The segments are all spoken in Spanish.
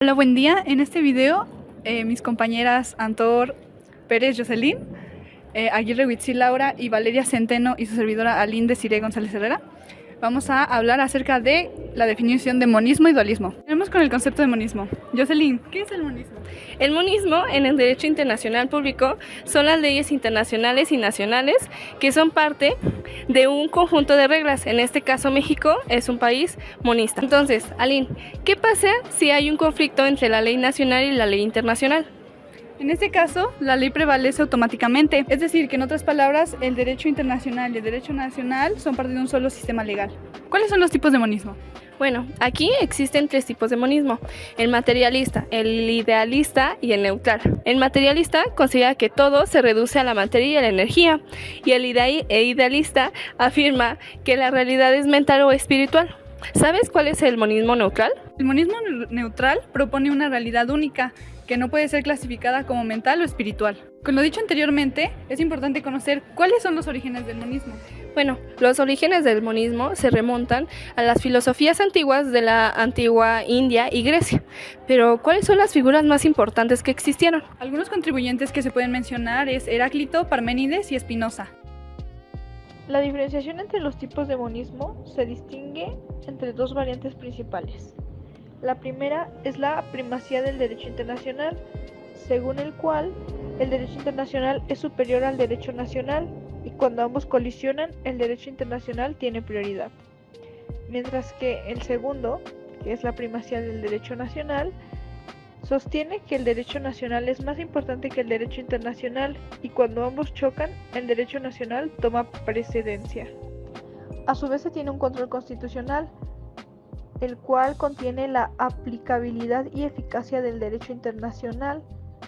Hola, buen día. En este video, mis compañeras Antor Pérez Jocelyn, Aguirre Huitzil Laura y Valeria Centeno y su servidora Aline Desiree González Herrera, vamos a hablar acerca de la definición de monismo y dualismo. Tenemos con el concepto de monismo. Jocelyn, ¿qué es el monismo? El monismo en el derecho internacional público son las leyes internacionales y nacionales que son parte de un conjunto de reglas. En este caso, México es un país monista. Entonces, Aline, ¿qué pasa si hay un conflicto entre la ley nacional y la ley internacional? En este caso, la ley prevalece automáticamente, es decir, que en otras palabras, el derecho internacional y el derecho nacional son parte de un solo sistema legal. ¿Cuáles son los tipos de monismo? Bueno, aquí existen tres tipos de monismo: el materialista, el idealista y el neutral. El materialista considera que todo se reduce a la materia y a la energía, y el idealista afirma que la realidad es mental o espiritual. ¿Sabes cuál es el monismo neutral? El monismo neutral propone una realidad única que no puede ser clasificada como mental o espiritual. Con lo dicho anteriormente, es importante conocer cuáles son los orígenes del monismo. Bueno, los orígenes del monismo se remontan a las filosofías antiguas de la antigua India y Grecia. Pero, ¿cuáles son las figuras más importantes que existieron? Algunos contribuyentes que se pueden mencionar es Heráclito, Parménides y Espinosa. La diferenciación entre los tipos de monismo se distingue entre dos variantes principales. La primera es la primacía del derecho internacional, según el cual el derecho internacional es superior al derecho nacional y cuando ambos colisionan, el derecho internacional tiene prioridad. Mientras que el segundo, que es la primacía del derecho nacional, sostiene que el derecho nacional es más importante que el derecho internacional y cuando ambos chocan, el derecho nacional toma precedencia. A su vez se tiene un control constitucional, el cual contiene la aplicabilidad y eficacia del derecho internacional,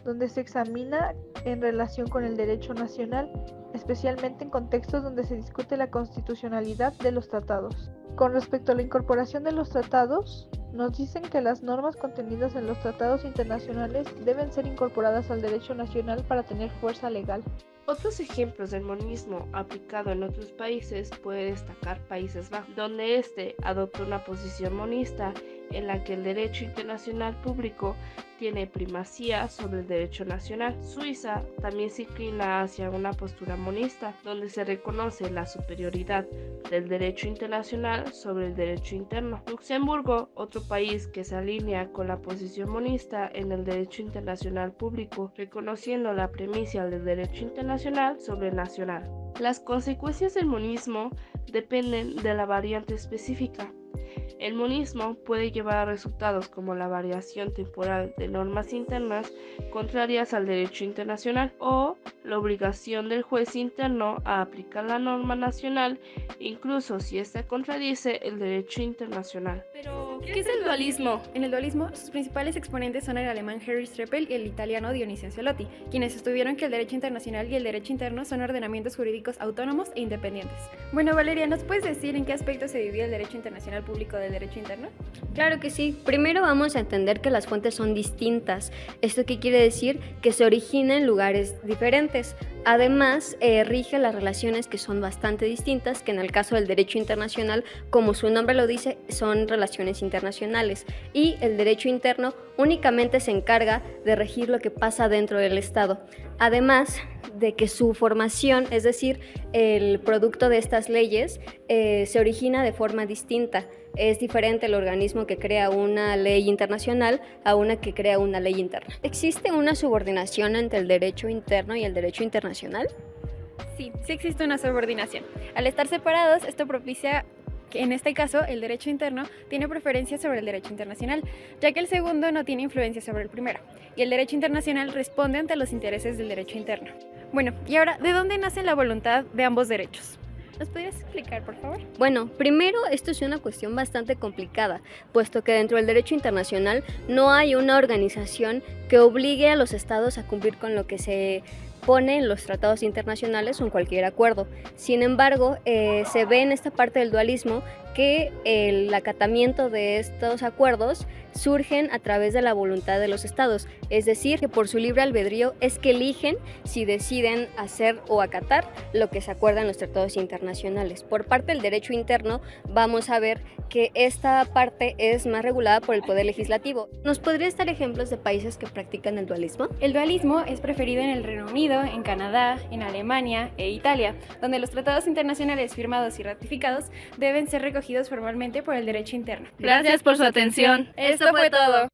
donde se examina en relación con el derecho nacional, especialmente en contextos donde se discute la constitucionalidad de los tratados. Con respecto a la incorporación de los tratados, nos dicen que las normas contenidas en los tratados internacionales deben ser incorporadas al derecho nacional para tener fuerza legal. Otros ejemplos del monismo aplicado en otros países puede destacar Países Bajos, donde adopta una posición monista en la que el derecho internacional público tiene primacía sobre el derecho nacional. Suiza también se inclina hacia una postura monista, donde se reconoce la superioridad del derecho internacional sobre el derecho interno. Luxemburgo, otro país que se alinea con la posición monista en el derecho internacional público, reconociendo la premisa del derecho internacional sobre el nacional. Las consecuencias del monismo dependen de la variante específica. El monismo puede llevar a resultados como la variación temporal de normas internas contrarias al derecho internacional o la obligación del juez interno a aplicar la norma nacional, incluso si ésta contradice el derecho internacional. Pero, ¿qué es el dualismo? En el dualismo, sus principales exponentes son el alemán Henry Streppel y el italiano Dionisio Ancelotti, quienes estuvieron que el derecho internacional y el derecho interno son ordenamientos jurídicos autónomos e independientes. Bueno, Valeria, ¿nos puedes decir en qué aspecto se divide el derecho internacional público del derecho interno? Claro que sí. Primero vamos a entender que las fuentes son distintas. ¿Esto qué quiere decir? Que se origina en lugares diferentes. Además, rige las relaciones que son bastante distintas, que en el caso del derecho internacional, como su nombre lo dice, son relaciones internacionales. Y el derecho interno únicamente se encarga de regir lo que pasa dentro del Estado. Además de que su formación, es decir, el producto de estas leyes, se origina de forma distinta. Es diferente el organismo que crea una ley internacional a una que crea una ley interna. ¿Existe una subordinación entre el derecho interno y el derecho internacional? Sí existe una subordinación. Al estar separados, esto propicia que en este caso el derecho interno tiene preferencia sobre el derecho internacional, ya que el segundo no tiene influencia sobre el primero, y el derecho internacional responde ante los intereses del derecho interno. Bueno, y ahora, ¿de dónde nace la voluntad de ambos derechos? ¿Nos podrías explicar, por favor? Bueno, primero, esto es una cuestión bastante complicada, puesto que dentro del derecho internacional no hay una organización que obligue a los estados a cumplir con lo que se pone en los tratados internacionales o en cualquier acuerdo. Sin embargo, se ve en esta parte del dualismo que el acatamiento de estos acuerdos surgen a través de la voluntad de los estados, es decir, que por su libre albedrío es que eligen si deciden hacer o acatar lo que se acuerda en los tratados internacionales. Por parte del derecho interno, vamos a ver que esta parte es más regulada por el poder legislativo. ¿Nos podrías dar ejemplos de países que practican el dualismo? El dualismo es preferido en el Reino Unido, en Canadá, en Alemania e Italia, donde los tratados internacionales firmados y ratificados deben ser recogidos formalmente por el derecho interno. Gracias por su atención. Esto fue todo.